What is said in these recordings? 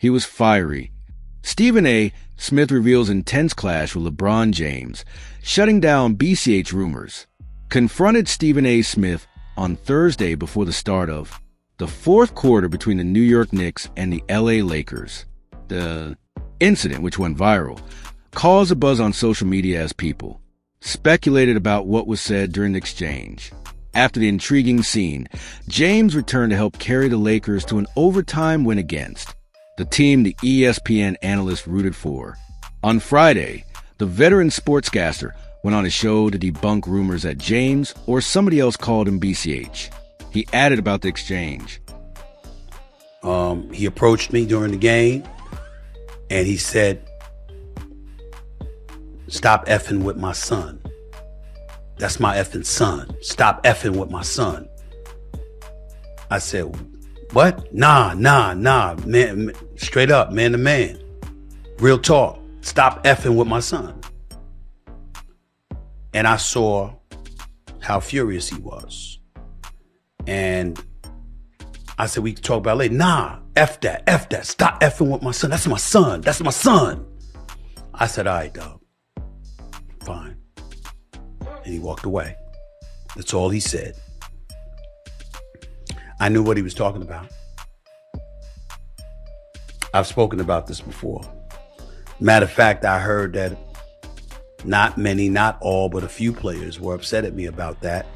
He was fiery. Stephen A. Smith reveals intense clash with LeBron James, shutting down BCH rumors. Confronted Stephen A. Smith on Thursday before the start of the fourth quarter between the New York Knicks and the LA Lakers. The incident, which went viral, caused a buzz on social media as people speculated about what was said during the exchange. After the intriguing scene, James returned to help carry the Lakers to an overtime win against the team the ESPN analyst rooted for. On Friday, the veteran sportscaster went on a show to debunk rumors that James or somebody else called him BCH. He added about the exchange. He approached me during the game and he said, "Stop effing with my son. That's my effing son. Stop effing with my son." I said, "What? Nah, man, straight up, man to man. Real talk. Stop effing with my son." And I saw how furious he was. And I said, "We can talk about it later." "Nah, F that. Stop effing with my son. That's my son. I said, "All right, dog. Fine." And he walked away. That's all he said. I knew what he was talking about. I've spoken about this before. Matter of fact, I heard that not many, not all, but a few players were upset at me about that.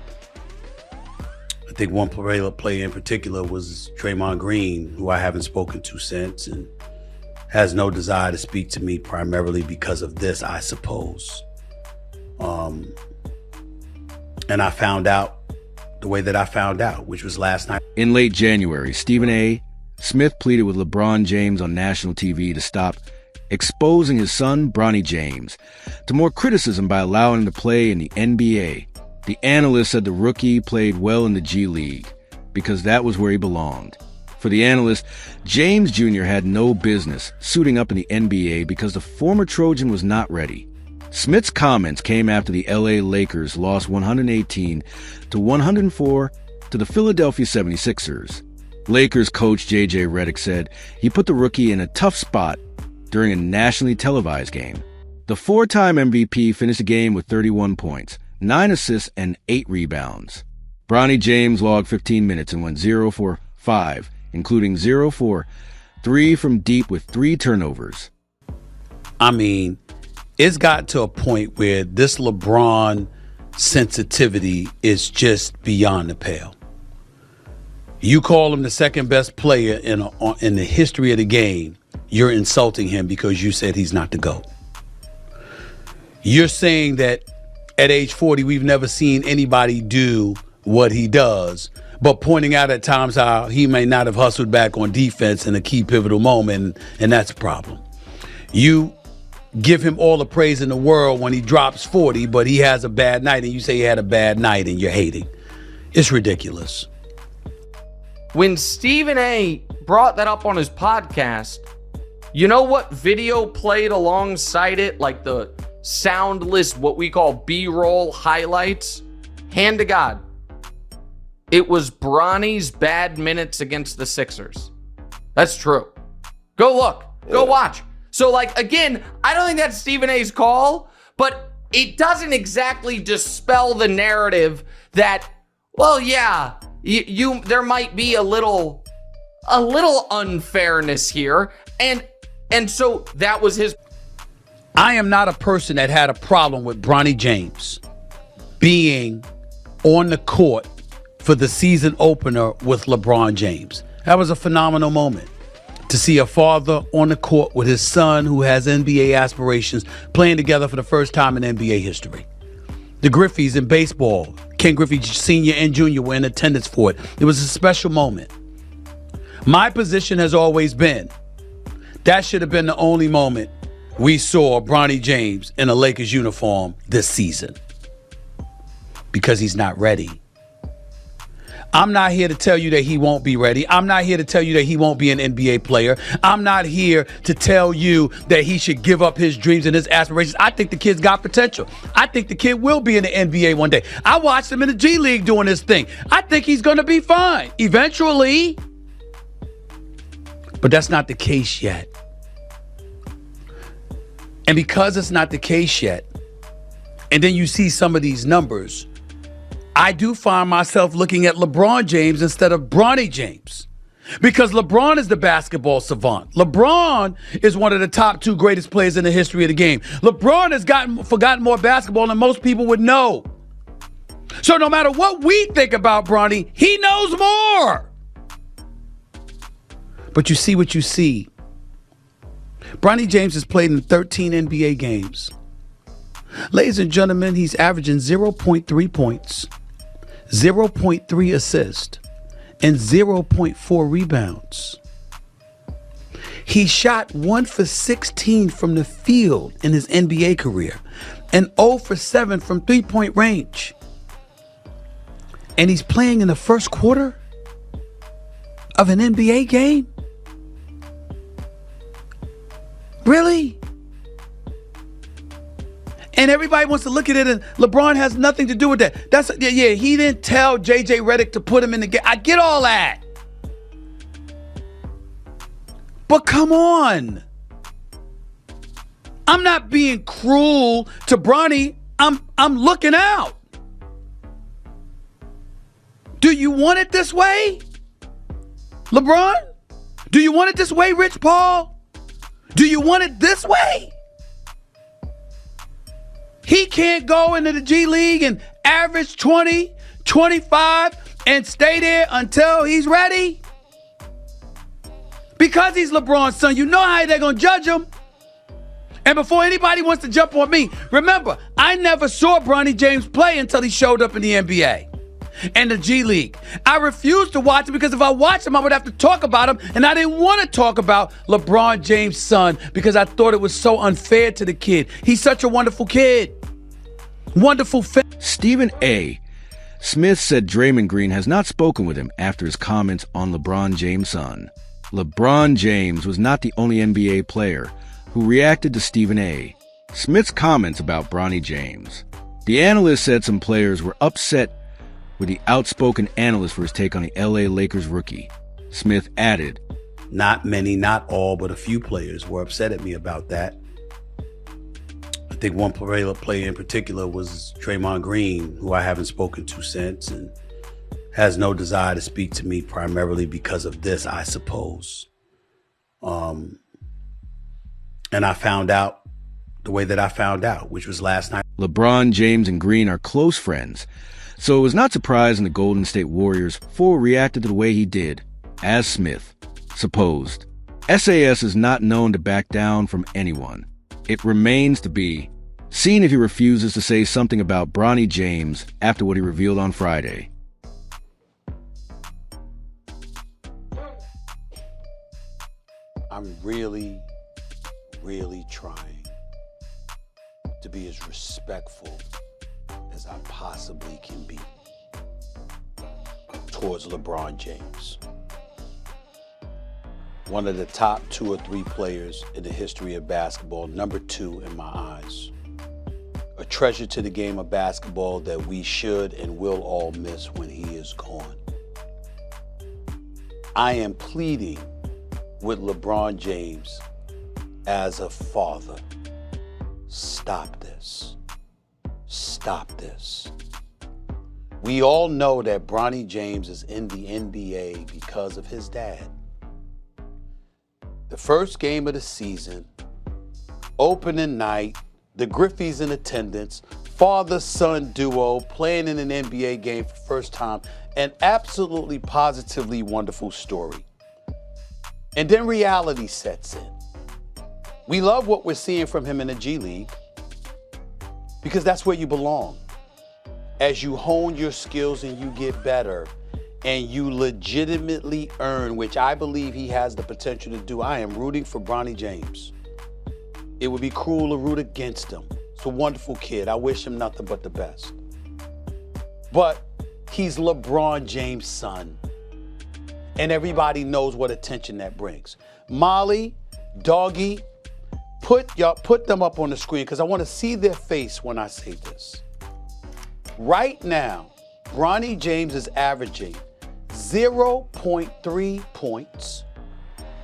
I think one player in particular was Draymond Green, who I haven't spoken to since and has no desire to speak to me primarily because of this, I suppose. And I found out the way that I found out, which was last night. In late January, Stephen A. Smith pleaded with LeBron James on national TV to stop exposing his son, Bronny James, to more criticism by allowing him to play in the NBA. The analyst said the rookie played well in the G League because that was where he belonged. For the analyst, James Jr. had no business suiting up in the NBA because the former Trojan was not ready. Smith's comments came after the LA Lakers lost 118-104 to the Philadelphia 76ers. Lakers coach J.J. Redick said he put the rookie in a tough spot during a nationally televised game. The four-time MVP finished the game with 31 points, 9 assists, and 8 rebounds. Bronny James logged 15 minutes and went 0 for 5, including 0 for 3 from deep with 3 turnovers. I mean, it's got to a point where this LeBron sensitivity is just beyond the pale. You call him the second best player in the history of the game, you're insulting him because you said he's not the GOAT. You're saying that at age 40, we've never seen anybody do what he does, but pointing out at times how he may not have hustled back on defense in a key pivotal moment, and that's a problem. You give him all the praise in the world when he drops 40, but he has a bad night, and you say he had a bad night, and you're hating. It's ridiculous. When Stephen A. brought that up on his podcast, you know what video played alongside it? Like the soundless, what we call B-roll highlights? Hand to God. It was Bronny's bad minutes against the Sixers. That's true. Go look. Go watch. So, like, again, I don't think that's Stephen A.'s call, but it doesn't exactly dispel the narrative that, well, yeah, there might be a little unfairness here, and so that was his. I am not a person that had a problem with Bronny James being on the court for the season opener with LeBron James. That was a phenomenal moment to see a father on the court with his son who has NBA aspirations playing together for the first time in NBA history. The Griffeys in baseball, Ken Griffey Sr. and Jr. were in attendance for it. It was a special moment. My position has always been that should have been the only moment we saw Bronny James in a Lakers uniform this season because he's not ready. I'm not here to tell you that he won't be ready. I'm not here to tell you that he won't be an NBA player. I'm not here to tell you that he should give up his dreams and his aspirations. I think the kid's got potential. I think the kid will be in the NBA one day. I watched him in the G League doing his thing. I think he's going to be fine eventually. But that's not the case yet. And because it's not the case yet, and then you see some of these numbers, I do find myself looking at LeBron James instead of Bronny James. Because LeBron is the basketball savant. LeBron is one of the top 2 greatest players in the history of the game. LeBron has forgotten more basketball than most people would know. So no matter what we think about Bronny, he knows more. But you see what you see. Bronny James has played in 13 NBA games. Ladies and gentlemen, he's averaging 0.3 points, 0.3 assists, and 0.4 rebounds. He shot 1 for 16 from the field in his NBA career and 0 for 7 from three-point range. And he's playing in the first quarter of an NBA game? Really? And everybody wants to look at it, and LeBron has nothing to do with that. He didn't tell JJ Redick to put him in the game. I get all that. But come on. I'm not being cruel to Bronny. I'm looking out. Do you want it this way, LeBron? Do you want it this way, Rich Paul? Do you want it this way? He can't go into the G League and average 20, 25 and stay there until he's ready? Because he's LeBron's son, you know how they're going to judge him. And before anybody wants to jump on me, remember, I never saw Bronny James play until he showed up in the NBA and the G League. I refused to watch him because if I watched him, I would have to talk about him. And I didn't want to talk about LeBron James' son because I thought it was so unfair to the kid. He's such a wonderful kid. Wonderful. Stephen A. Smith said Draymond Green has not spoken with him after his comments on LeBron James' son. LeBron James was not the only NBA player who reacted to Stephen A. Smith's comments about Bronny James. The analyst said some players were upset with the outspoken analyst for his take on the LA Lakers rookie. Smith added, "Not many, not all, but a few players were upset at me about that. I think one player in particular was Draymond Green, who I haven't spoken to since and has no desire to speak to me primarily because of this, I suppose. And I found out the way that I found out, which was last night." LeBron James and Green are close friends, so it was not surprising the Golden State Warriors reacted to the way he did, as Smith supposed. SAS is not known to back down from anyone. It remains to be seen if he refuses to say something about Bronny James after what he revealed on Friday. I'm really trying to be as respectful as I possibly can be towards LeBron James. One of the top 2 or 3 players in the history of basketball, number 2 in my eyes. A treasure to the game of basketball that we should and will all miss when he is gone. I am pleading with LeBron James as a father. Stop this. Stop this. We all know that Bronny James is in the NBA because of his dad. The first game of the season, opening night, the Griffeys in attendance, father-son duo playing in an NBA game for the first time, an absolutely positively wonderful story. And then reality sets in. We love what we're seeing from him in the G League because that's where you belong. As you hone your skills and you get better and you legitimately earn, which I believe he has the potential to do. I am rooting for Bronny James. It would be cruel to root against him. He's a wonderful kid. I wish him nothing but the best. But he's LeBron James' son. And everybody knows what attention that brings. Molly, Doggy, put them up on the screen because I want to see their face when I say this. Right now, Bronny James is averaging 0.3 points,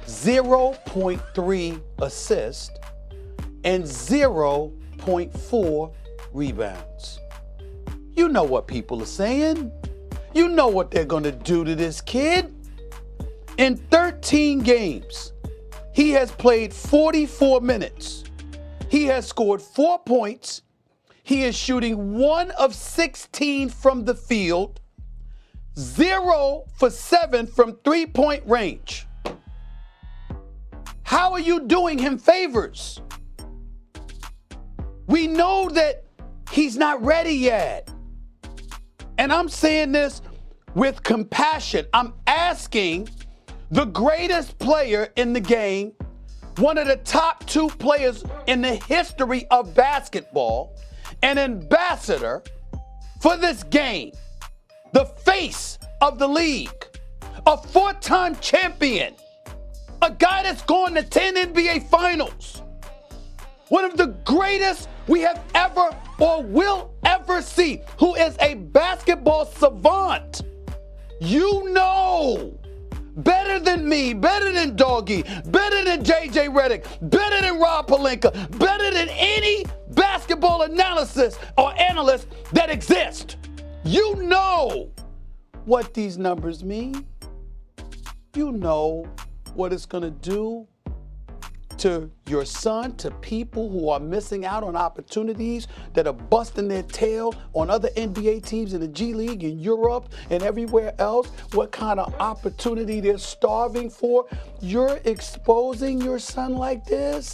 0.3 assists, and 0.4 rebounds. You know what people are saying. You know what they're going to do to this kid. In 13 games, he has played 44 minutes. He has scored 4 points. He is shooting 1 of 16 from the field, 0 for 7 from three-point range. How are you doing him favors? We know that he's not ready yet. And I'm saying this with compassion. I'm asking the greatest player in the game, one of the top 2 players in the history of basketball, an ambassador for this game, the face of the league, a 4-time champion, a guy that's gone to 10 NBA finals, one of the greatest we have ever or will ever see, who is a basketball savant. You know better than me, better than Doggy, better than JJ Redick, better than Rob Pelinka, better than any basketball analysis or analyst that exists. You know what these numbers mean. You know what it's going to do to your son, to people who are missing out on opportunities, that are busting their tail on other NBA teams in the G League, in Europe, and everywhere else, what kind of opportunity they're starving for. You're exposing your son like this?